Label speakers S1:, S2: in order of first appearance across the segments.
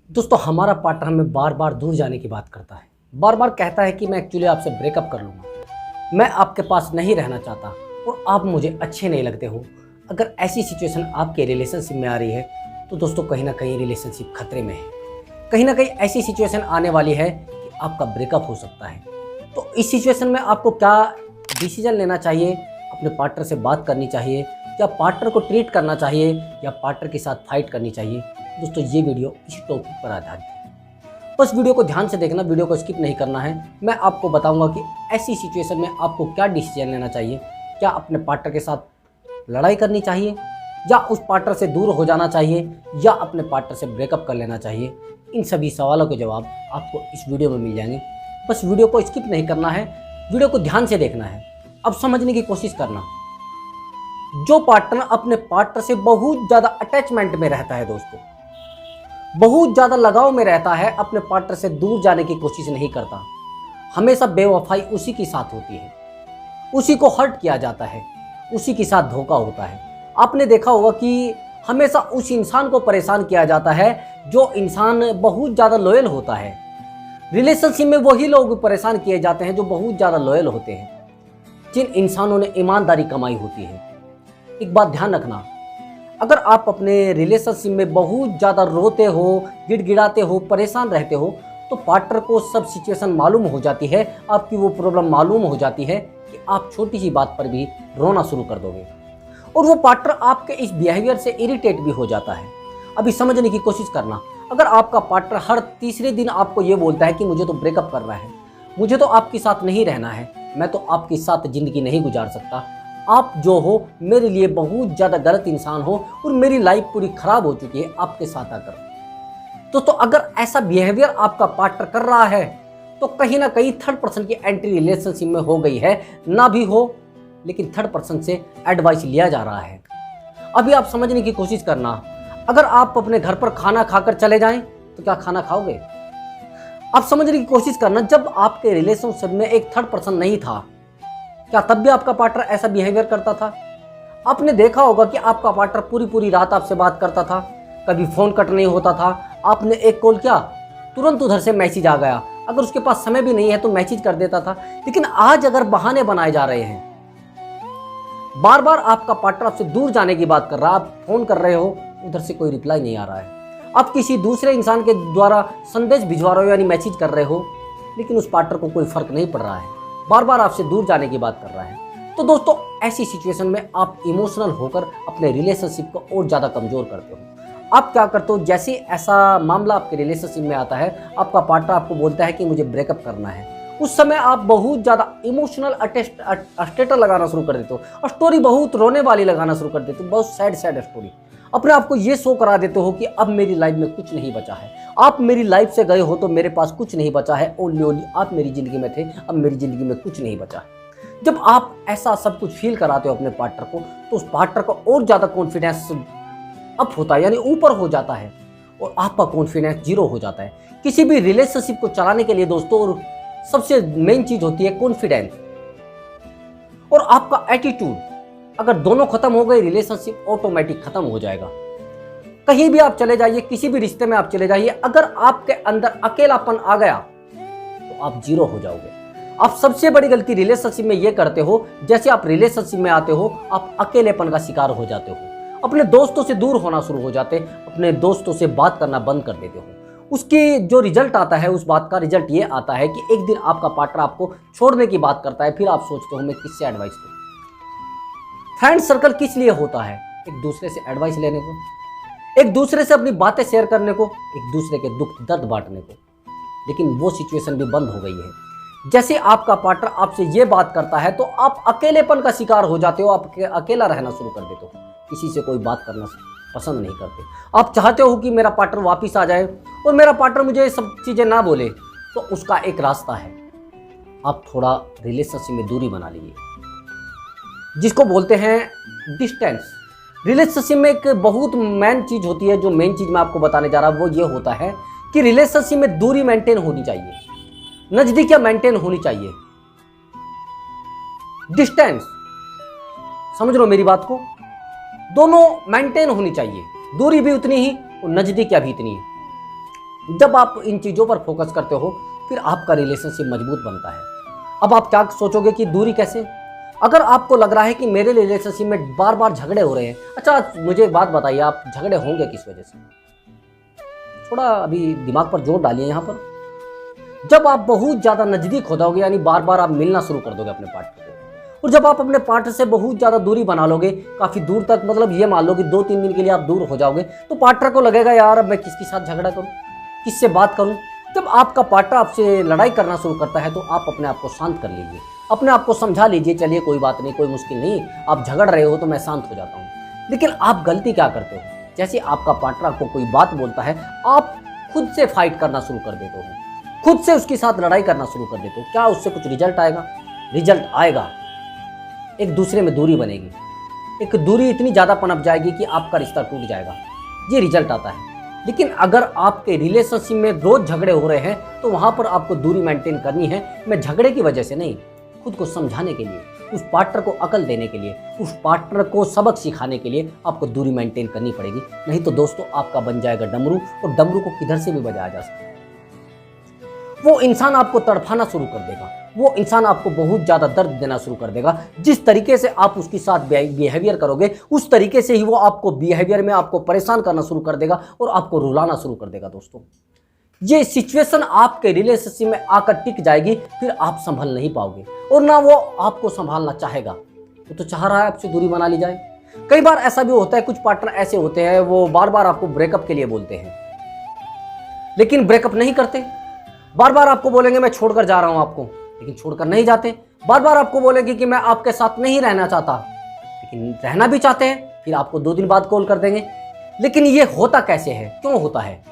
S1: दोस्तों हमारा पार्टनर हमें बार बार दूर जाने की बात करता है, बार बार कहता है कि मैं एक्चुअली आपसे ब्रेकअप कर लूँगा, मैं आपके पास नहीं रहना चाहता और आप मुझे अच्छे नहीं लगते हो। अगर ऐसी सिचुएशन आपके रिलेशनशिप में आ रही है तो दोस्तों कहीं ना कहीं रिलेशनशिप खतरे में है, कहीं ना कहीं ऐसी सिचुएशन आने वाली है कि आपका ब्रेकअप हो सकता है। तो इस सिचुएशन में आपको क्या डिसीजन लेना चाहिए? अपने पार्टनर से बात करनी चाहिए या पार्टनर को ट्रीट करना चाहिए या पार्टनर के साथ फाइट करनी चाहिए? दोस्तों ये वीडियो इस टॉपिक पर आधारित है, बस वीडियो को ध्यान से देखना, वीडियो को स्किप नहीं करना है। मैं आपको बताऊंगा कि ऐसी सिचुएशन में आपको क्या डिसीजन लेना चाहिए। क्या अपने पार्टनर के साथ लड़ाई करनी चाहिए या उस पार्टनर से दूर हो जाना चाहिए या अपने पार्टनर से ब्रेकअप कर लेना चाहिए? इन सभी सवालों के जवाब आपको इस वीडियो में मिल जाएंगे। बस वीडियो को स्किप नहीं करना है, वीडियो को ध्यान से देखना है। अब समझने की कोशिश करना, जो पार्टनर अपने पार्टनर से बहुत ज़्यादा अटैचमेंट में रहता है, दोस्तों बहुत ज़्यादा लगाव में रहता है, अपने पार्टनर से दूर जाने की कोशिश नहीं करता, हमेशा बेवफाई उसी के साथ होती है, उसी को हर्ट किया जाता है, उसी के साथ धोखा होता है। आपने देखा होगा कि हमेशा उस इंसान को परेशान किया जाता है जो इंसान बहुत ज़्यादा लॉयल होता है। रिलेशनशिप में वही लोग परेशान किए जाते हैं जो बहुत ज़्यादा लॉयल होते हैं, जिन इंसानों ने ईमानदारी कमाई होती है। एक बात ध्यान रखना, अगर आप अपने रिलेशनशिप में बहुत ज़्यादा रोते हो, गिड़गिड़ाते हो, परेशान रहते हो तो पार्टनर को सब सिचुएशन मालूम हो जाती है, आपकी वो प्रॉब्लम मालूम हो जाती है कि आप छोटी सी बात पर भी रोना शुरू कर दोगे और वो पार्टनर आपके इस बिहेवियर से इरिटेट भी हो जाता है। अभी समझने की कोशिश करना, अगर आपका पार्टनर हर तीसरे दिन आपको ये बोलता है कि मुझे तो ब्रेकअप करना है, मुझे तो आपके साथ नहीं रहना है, मैं तो आपके साथ ज़िंदगी नहीं गुजार सकता, आप जो हो मेरे लिए बहुत ज़्यादा गलत इंसान हो और मेरी लाइफ पूरी ख़राब हो चुकी है आपके साथ आकर। तो अगर ऐसा बिहेवियर आपका पार्टनर कर रहा है तो कहीं ना कहीं थर्ड पर्सन की एंट्री रिलेशनशिप में हो गई है, ना भी हो लेकिन थर्ड पर्सन से एडवाइस लिया जा रहा है। अभी आप समझने की कोशिश करना, अगर आप अपने घर पर खाना खाकर चले जाएं तो क्या खाना खाओगे? आप समझने की कोशिश करना, जब आपके रिलेशनशिप में एक थर्ड पर्सन नहीं था क्या तब भी आपका पार्टनर ऐसा बिहेवियर करता था? आपने देखा होगा कि आपका पार्टनर पूरी पूरी रात आपसे बात करता था, कभी फ़ोन कट नहीं होता था, आपने एक कॉल किया तुरंत उधर से मैसेज आ गया, अगर उसके पास समय भी नहीं है तो मैसेज कर देता था। लेकिन आज अगर बहाने बनाए जा रहे हैं, बार बार आपका पार्टनर आपसे दूर जाने की बात कर रहा है, आप फ़ोन कर रहे हो, उधर से कोई रिप्लाई नहीं आ रहा है, आप किसी दूसरे इंसान के द्वारा संदेश भिजवा रहे हो यानी मैसेज कर रहे हो, लेकिन उस पार्टनर को कोई फ़र्क नहीं पड़ रहा है, बार बार आपसे दूर जाने की बात कर रहा है। तो दोस्तों ऐसी सिचुएशन में आप इमोशनल होकर अपने रिलेशनशिप को और ज़्यादा कमज़ोर करते हो। आप क्या करते हो, जैसे ऐसा मामला आपके रिलेशनशिप में आता है, आपका पार्टनर आपको बोलता है कि मुझे ब्रेकअप करना है, उस समय आप बहुत ज़्यादा इमोशनल स्टेटस लगाना शुरू कर देते हो और स्टोरी बहुत रोने वाली लगाना शुरू कर देते हो, बहुत सैड स्टोरी। अपने आप को ये शो करा देते हो कि अब मेरी लाइफ में कुछ नहीं बचा है, आप मेरी लाइफ से गए हो तो मेरे पास कुछ नहीं बचा है, ओनली आप मेरी ज़िंदगी में थे, अब मेरी ज़िंदगी में कुछ नहीं बचा है। जब आप ऐसा सब कुछ फील कराते हो अपने पार्टनर को तो उस पार्टनर को और ज़्यादा कॉन्फिडेंस अप होता है यानी ऊपर हो जाता है और आपका कॉन्फिडेंस जीरो हो जाता है। किसी भी रिलेशनशिप को चलाने के लिए दोस्तों सबसे मेन चीज़ होती है कॉन्फिडेंस और आपका एटीट्यूड। अगर दोनों खत्म हो गए रिलेशनशिप ऑटोमेटिक खत्म हो जाएगा। कहीं भी आप चले जाइए, किसी भी रिश्ते में आप चले जाइए, अगर आपके अंदर अकेलापन आ गया तो आप जीरो हो जाओगे। आप सबसे बड़ी गलती रिलेशनशिप में ये करते हो, जैसे आप रिलेशनशिप में आते हो आप अकेलेपन का शिकार हो जाते हो, अपने दोस्तों से दूर होना शुरू हो जाते, अपने दोस्तों से बात करना बंद कर देते हो। उसकी जो रिजल्ट आता है, उस बात का रिजल्ट ये आता है कि एक दिन आपका पार्टनर आपको छोड़ने की बात करता है, फिर आप सोचते हो मैं किससे एडवाइस दूं। फ्रेंड सर्कल किस लिए होता है? एक दूसरे से एडवाइस लेने को, एक दूसरे से अपनी बातें शेयर करने को, एक दूसरे के दुख दर्द बांटने को। लेकिन वो सिचुएशन भी बंद हो गई है। जैसे आपका पार्टनर आपसे ये बात करता है तो आप अकेलेपन का शिकार हो जाते हो, आप अकेला रहना शुरू कर देते हो, किसी से कोई बात करना पसंद नहीं करते। आप चाहते हो कि मेरा पार्टनर वापस आ जाए और मेरा पार्टनर मुझे ये सब चीज़ें ना बोले, तो उसका एक रास्ता है, आप थोड़ा रिलेशनशिप में दूरी बना लीजिए, जिसको बोलते हैं डिस्टेंस। रिलेशनशिप में एक बहुत मेन चीज़ होती है, जो मेन चीज़ मैं आपको बताने जा रहा हूँ वो ये होता है कि रिलेशनशिप में दूरी मेंटेन होनी चाहिए, नज़दीकियाँ मेंटेन होनी चाहिए, डिस्टेंस। समझ लो मेरी बात को, दोनों मेंटेन होनी चाहिए, दूरी भी उतनी ही और नज़दीकियाँ भी इतनी ही। जब आप इन चीज़ों पर फोकस करते हो फिर आपका रिलेशनशिप मजबूत बनता है। अब आप क्या सोचोगे कि दूरी कैसे? अगर आपको लग रहा है कि मेरे रिलेशनशिप में बार बार झगड़े हो रहे हैं, अच्छा मुझे एक बात बताइए, आप झगड़े होंगे किस वजह से? थोड़ा अभी दिमाग पर जोर डालिए यहाँ पर। जब आप बहुत ज़्यादा नज़दीक हो जाओगे, यानी बार बार आप मिलना शुरू कर दोगे अपने पार्टनर को, और जब आप अपने पार्टनर से बहुत ज़्यादा दूरी बना लोगे, काफ़ी दूर तक, मतलब ये मान लो कि 2-3 दिन के लिए आप दूर हो जाओगे, तो पार्टनर को लगेगा यार अब मैं किसके साथ झगड़ा करूँ, किससे बात करूँ। जब आपका पार्टनर आपसे लड़ाई करना शुरू करता है तो आप अपने आप को शांत कर लीजिए, अपने आप को समझा लीजिए, चलिए कोई बात नहीं, कोई मुश्किल नहीं, आप झगड़ रहे हो तो मैं शांत हो जाता हूँ। लेकिन आप गलती क्या करते हो, जैसे आपका पार्टनर आपको कोई बात बोलता है, आप खुद से फाइट करना शुरू कर देते हो, खुद से उसके साथ लड़ाई करना शुरू कर देते हो। क्या उससे कुछ रिजल्ट आएगा? रिजल्ट आएगा, एक दूसरे में दूरी बनेगी, एक दूरी इतनी ज़्यादा पनप जाएगी कि आपका रिश्ता टूट जाएगा, ये रिजल्ट आता है। लेकिन अगर आपके रिलेशनशिप में रोज झगड़े हो रहे हैं तो वहाँ पर आपको दूरी मेंटेन करनी है। मैं झगड़े की वजह से नहीं, खुद को समझाने के लिए, उस पार्टनर को अकल देने के लिए, उस पार्टनर को सबक सिखाने के लिए आपको दूरी मेंटेन करनी पड़ेगी। नहीं तो दोस्तों आपका बन जाएगा डमरू, और डमरू को किधर से भी बजाया जा सकता है। वो इंसान आपको तड़फाना शुरू कर देगा, वो इंसान आपको बहुत ज़्यादा दर्द देना शुरू कर देगा। जिस तरीके से आप उसके साथ बिहेवियर करोगे उस तरीके से ही वो आपको बिहेवियर में आपको परेशान करना शुरू कर देगा और आपको रुलाना शुरू कर देगा। दोस्तों ये सिचुएशन आपके रिलेशनशिप में आकर टिक जाएगी, फिर आप संभल नहीं पाओगे और ना वो आपको संभालना चाहेगा। वो तो चाह रहा है आपसे दूरी बना ली जाए। कई बार ऐसा भी होता है, कुछ पार्टनर ऐसे होते हैं वो बार बार आपको ब्रेकअप के लिए बोलते हैं लेकिन ब्रेकअप नहीं करते। बार बार आपको बोलेंगे मैं छोड़कर जा रहा हूं आपको, लेकिन छोड़कर नहीं जाते। बार बार आपको बोलेंगे कि मैं आपके साथ नहीं रहना चाहता, लेकिन रहना भी चाहते हैं। फिर आपको 2 दिन बाद कॉल कर देंगे। लेकिन ये होता कैसे है, क्यों होता है?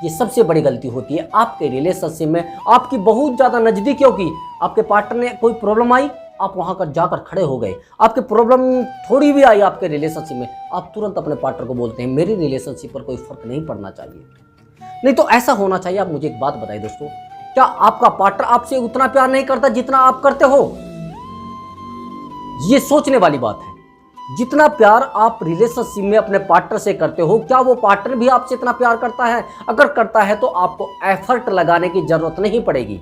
S1: ये सबसे बड़ी गलती होती है आपके रिलेशनशिप में। आपकी बहुत ज़्यादा नज़दीकियों की, आपके पार्टनर ने कोई प्रॉब्लम आई, आप वहाँ पर जाकर खड़े हो गए। आपके प्रॉब्लम थोड़ी भी आई आपके रिलेशनशिप में, आप तुरंत अपने पार्टनर को बोलते हैं मेरी रिलेशनशिप पर कोई फर्क नहीं पड़ना चाहिए। नहीं तो ऐसा होना चाहिए। आप मुझे एक बात बताइए दोस्तों, क्या आपका पार्टनर आपसे उतना प्यार नहीं करता जितना आप करते हो? ये सोचने वाली बात है। जितना प्यार आप रिलेशनशिप में अपने पार्टनर से करते हो, क्या वो पार्टनर भी आपसे इतना प्यार करता है? अगर करता है तो आपको एफर्ट लगाने की जरूरत नहीं पड़ेगी।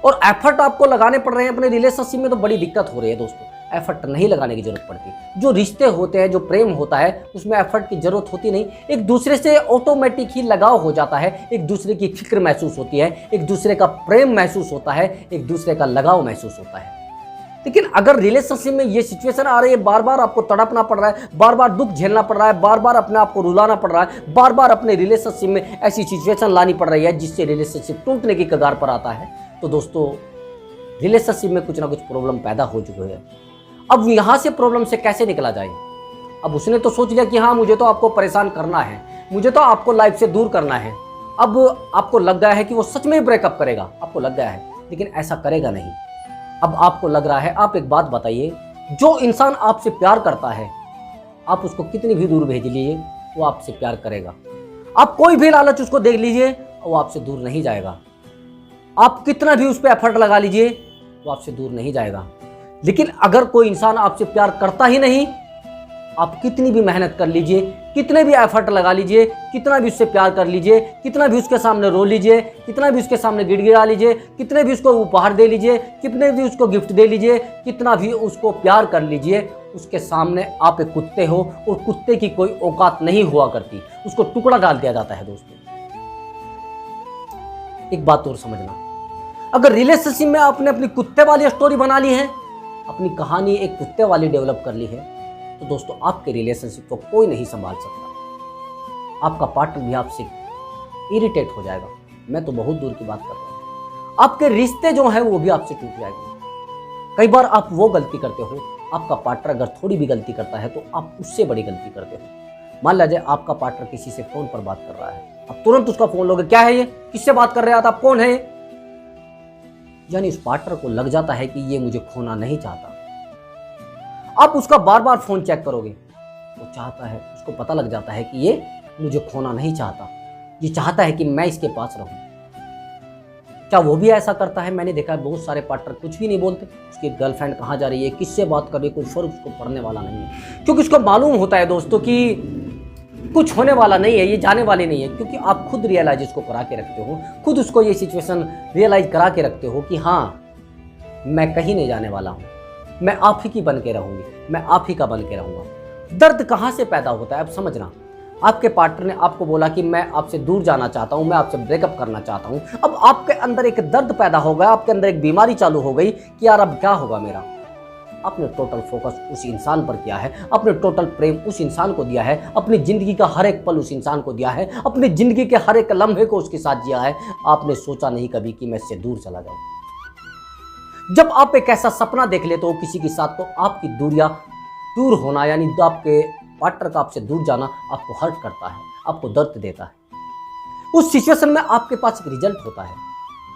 S1: और एफर्ट आपको लगाने पड़ रहे हैं अपने रिलेशनशिप में तो बड़ी दिक्कत हो रही है दोस्तों। एफर्ट नहीं लगाने की जरूरत पड़ती। जो रिश्ते होते हैं, जो प्रेम होता है, उसमें एफर्ट की जरूरत होती नहीं। एक दूसरे से ऑटोमेटिक ही लगाव हो जाता है, एक दूसरे की फिक्र महसूस होती है, एक दूसरे का प्रेम महसूस होता है, एक दूसरे का लगाव महसूस होता है। लेकिन अगर रिलेशनशिप में ये सिचुएशन आ रही है, बार बार आपको तड़पना पड़ रहा है, बार बार दुख झेलना पड़ रहा है, बार बार अपने आप को रुलाना पड़ रहा है, बार बार अपने रिलेशनशिप में ऐसी सिचुएशन लानी पड़ रही है जिससे रिलेशनशिप टूटने की कगार पर आता है, तो दोस्तों रिलेशनशिप में कुछ ना कुछ प्रॉब्लम पैदा हो चुकी है। अब यहाँ से प्रॉब्लम से कैसे निकला जाए? अब उसने तो सोच लिया कि हाँ मुझे तो आपको परेशान करना है, मुझे तो आपको लाइफ से दूर करना है। अब आपको लग गया है कि वो सच में ब्रेकअप करेगा, आपको लग गया है, लेकिन ऐसा करेगा नहीं। अब आपको लग रहा है। आप एक बात बताइए, जो इंसान आपसे प्यार करता है, आप उसको कितनी भी दूर भेज लीजिए वो आपसे प्यार करेगा। आप कोई भी लालच उसको देख लीजिए वो आपसे दूर नहीं जाएगा। आप कितना भी उस पर एफर्ट लगा लीजिए वो आपसे दूर नहीं जाएगा। लेकिन अगर कोई इंसान आपसे प्यार करता ही नहीं, आप कितनी भी मेहनत कर लीजिए, कितने भी एफर्ट लगा लीजिए, कितना भी उससे प्यार कर लीजिए, कितना भी उसके सामने रो लीजिए, कितना भी उसके सामने गिड़गिड़ा लीजिए, कितने भी उसको उपहार दे लीजिए, कितने भी उसको गिफ्ट दे लीजिए, कितना भी उसको प्यार कर लीजिए, उसके सामने आप एक कुत्ते हो और कुत्ते की कोई औकात नहीं हुआ करती, उसको टुकड़ा डाल दिया जाता है। दोस्तों एक बात और समझना, अगर रिलेशनशिप में आपने अपनी कुत्ते वाली स्टोरी बना ली है, अपनी कहानी एक कुत्ते वाली डेवलप कर ली है, तो दोस्तों आपके रिलेशनशिप को कोई नहीं संभाल सकता। आपका पार्टनर भी आपसे इरिटेट हो जाएगा, मैं तो बहुत दूर की बात कर रहा हूँ। आपके रिश्ते जो हैं वो भी आपसे टूट जाएंगे। कई बार आप वो गलती करते हो, आपका पार्टनर अगर थोड़ी भी गलती करता है तो आप उससे बड़ी गलती करते हो। मान लीजिए आपका पार्टनर किसी से फोन पर बात कर रहा है, आप तुरंत उसका फोन लोगे, क्या है ये, किससे बात कर रहे हैं आप, कौन है? यानी उस पार्टनर को लग जाता है कि ये मुझे खोना नहीं चाहता। आप उसका बार बार फोन चेक करोगे, वो चाहता है, उसको पता लग जाता है कि ये मुझे खोना नहीं चाहता, ये चाहता है कि मैं इसके पास रहूं। क्या वो भी ऐसा करता है? मैंने देखा है बहुत सारे पार्टनर कुछ भी नहीं बोलते, उसकी गर्लफ्रेंड कहाँ जा रही है, किससे बात कर रही है, कोई फर्क उसको पड़ने वाला नहीं है, क्योंकि उसको मालूम होता है दोस्तों कि कुछ होने वाला नहीं है, ये जाने वाली नहीं है, क्योंकि आप खुद रियलाइज इसको करा के रखते हो, खुद उसको ये सिचुएशन रियलाइज करा के रखते हो कि हाँ मैं कहीं नहीं जाने वाला हूँ, मैं आप ही की बन के रहूँगी, मैं आप ही का बन के रहूँगा। दर्द कहाँ से पैदा होता है अब समझना। आपके पार्टनर ने आपको बोला कि मैं आपसे दूर जाना चाहता हूँ, मैं आपसे ब्रेकअप करना चाहता हूँ। अब आपके अंदर एक दर्द पैदा हो गया, आपके अंदर एक बीमारी चालू हो गई कि यार अब क्या होगा मेरा। आपने टोटल फोकस उस इंसान पर किया है, आपने टोटल प्रेम उस इंसान को दिया है, अपनी ज़िंदगी का हर एक पल उस इंसान को दिया है, अपनी ज़िंदगी के हर एक लम्हे को उसके साथ जिया है। आपने सोचा नहीं कभी कि मैं इससे दूर चला जाऊँ। जब आप एक ऐसा सपना देख लेते हो किसी के साथ, तो आपकी दूर होना यानी आपके पार्टनर का आपसे दूर जाना आपको हर्ट करता है, आपको दर्द देता है। उस सिचुएशन में आपके पास एक रिजल्ट होता है,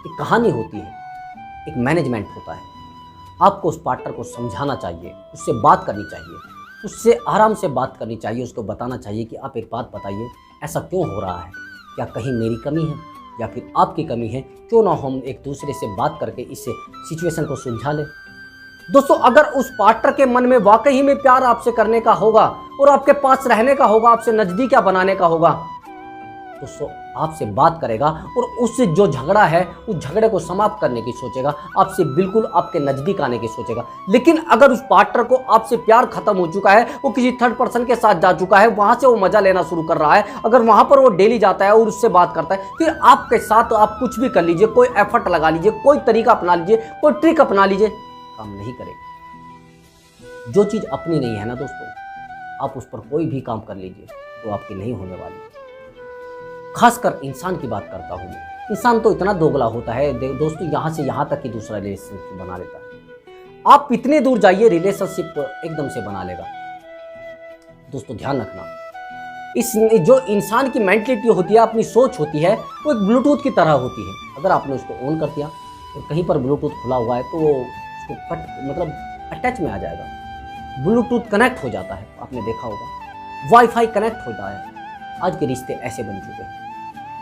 S1: एक कहानी होती है, एक मैनेजमेंट होता है। आपको उस पार्टनर को समझाना चाहिए, उससे बात करनी चाहिए, उससे आराम से बात करनी चाहिए, उसको बताना चाहिए कि आप एक बात बताइए, ऐसा क्यों हो रहा है, क्या कहीं मेरी कमी है या फिर आपकी कमी है, क्यों ना हम एक दूसरे से बात करके इस सिचुएशन को सुलझा लें। दोस्तों, अगर उस पार्टनर के मन में वाकई में प्यार आपसे करने का होगा और आपके पास रहने का होगा, आपसे नज़दीकियाँ बनाने का होगा, दोस्तों आपसे बात करेगा और उससे जो झगड़ा है उस झगड़े को समाप्त करने की सोचेगा, आपसे बिल्कुल आपके नज़दीक आने की सोचेगा। लेकिन अगर उस पार्टनर को आपसे प्यार खत्म हो चुका है, वो किसी थर्ड पर्सन के साथ जा चुका है, वहाँ से वो मज़ा लेना शुरू कर रहा है, अगर वहाँ पर वो डेली जाता है और उससे बात करता है, फिर आपके साथ आप कुछ भी कर लीजिए, कोई एफर्ट लगा लीजिए, कोई तरीका अपना लीजिए, कोई ट्रिक अपना लीजिए, काम नहीं करेगा। जो चीज़ अपनी नहीं है ना दोस्तों, आप उस पर कोई भी काम कर लीजिए तो आपकी नहीं होने वाली। खासकर इंसान की बात करता हूँ। इंसान तो इतना दोगला होता है दोस्तों, यहाँ से यहाँ तक ही दूसरा रिलेशनशिप बना लेता है। आप इतने दूर जाइए, रिलेशनशिप एकदम से बना लेगा। दोस्तों ध्यान रखना, इस जो इंसान की मेंटलिटी होती है, अपनी सोच होती है, वो एक ब्लूटूथ की तरह होती है। अगर आपने उसको ऑन कर दिया और कहीं पर ब्लूटूथ खुला हुआ है तो वो उसको मतलब अटैच में आ जाएगा, ब्लूटूथ कनेक्ट हो जाता है। आपने देखा होगा वाईफाई कनेक्ट होता है। आज के रिश्ते ऐसे बन चुके हैं।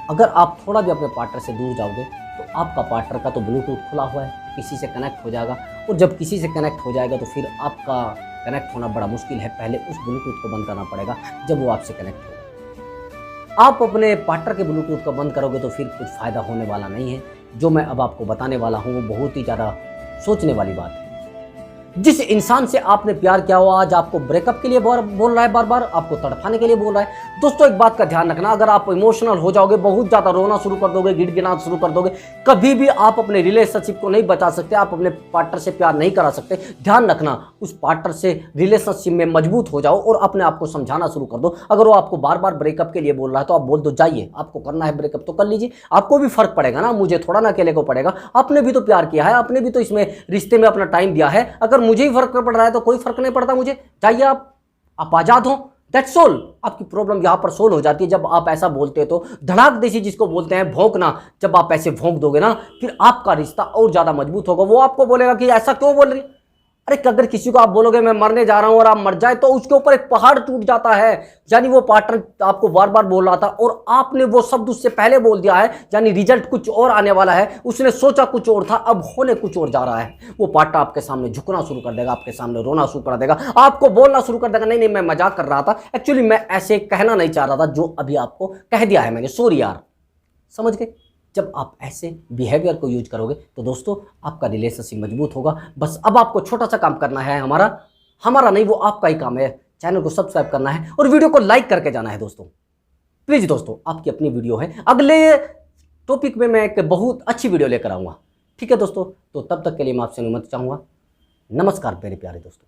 S1: अगर आप थोड़ा भी अपने पार्टनर से दूर जाओगे तो आपका पार्टनर का तो ब्लूटूथ खुला हुआ है, किसी से कनेक्ट हो जाएगा, और जब किसी से कनेक्ट हो जाएगा तो फिर आपका कनेक्ट होना बड़ा मुश्किल है। पहले उस ब्लूटूथ को बंद करना पड़ेगा जब वो आपसे कनेक्ट होगा। आप अपने पार्टनर के ब्लूटूथ को बंद करोगे तो फिर कुछ फ़ायदा होने वाला नहीं है। जो मैं अब आपको बताने वाला हूँ वो बहुत ही ज़्यादा सोचने वाली बात है। जिस इंसान से आपने प्यार किया हो आज आपको ब्रेकअप के लिए बोल रहा है, बार बार आपको तड़पाने के लिए बोल रहा है। दोस्तों एक बात का ध्यान रखना, अगर आप इमोशनल हो जाओगे, बहुत ज़्यादा रोना शुरू कर दोगे, गिड़गिड़ाना शुरू कर दोगे, कभी भी आप अपने रिलेशनशिप को नहीं बचा सकते, आप अपने पार्टनर से प्यार नहीं करा सकते। ध्यान रखना, उस पार्टनर से रिलेशनशिप में मजबूत हो जाओ और अपने आप को समझाना शुरू कर दो। अगर वो आपको बार बार ब्रेकअप के लिए बोल रहा है तो आप बोल दो, जाइए, आपको करना है ब्रेकअप तो कर लीजिए, आपको भी फर्क पड़ेगा ना, मुझे थोड़ा ना अकेले को पड़ेगा। आपने भी तो प्यार किया है, आपने भी तो इसमें रिश्ते में अपना टाइम दिया है। अगर मुझे ही फर्क पड़ रहा है तो कोई फर्क नहीं पड़ता मुझे, चाहिए आप आजाद हो, दैट्स ऑल। आपकी प्रॉब्लम यहां पर सोल्व हो जाती है जब आप ऐसा बोलते हो। तो धड़ाक देसी जिसको बोलते हैं भौंकना, जब आप ऐसे भौंक दोगे ना फिर आपका रिश्ता और ज्यादा मजबूत होगा। वो आपको बोलेगा कि ऐसा क्यों बोल रही। अरे अगर किसी को आप बोलोगे मैं मरने जा रहा हूं और आप मर जाए तो उसके ऊपर एक पहाड़ टूट जाता है। यानी वो पार्टनर आपको बार बार बोल रहा था और आपने वो शब्द उससे पहले बोल दिया है, यानी रिजल्ट कुछ और आने वाला है। उसने सोचा कुछ और था, अब होने कुछ और जा रहा है। वो पार्टनर आपके सामने झुकना शुरू कर देगा, आपके सामने रोना शुरू कर देगा, आपको बोलना शुरू कर देगा, नहीं नहीं मैं मजाक कर रहा था, एक्चुअली मैं ऐसे कहना नहीं चाह रहा था जो अभी आपको कह दिया है मैंने, सॉरी यार। समझ गए? जब आप ऐसे बिहेवियर को यूज करोगे तो दोस्तों आपका रिलेशनशिप मजबूत होगा। बस अब आपको छोटा सा काम करना है, हमारा नहीं, वो आपका ही काम है। चैनल को सब्सक्राइब करना है और वीडियो को लाइक करके जाना है दोस्तों। प्लीज दोस्तों, आपकी अपनी वीडियो है, अगले टॉपिक में मैं एक बहुत अच्छी वीडियो लेकर आऊँगा। ठीक है दोस्तों, तो तब तक के लिए मैं आपसे अनुमति चाहूँगा। नमस्कार मेरे प्यारे दोस्तों।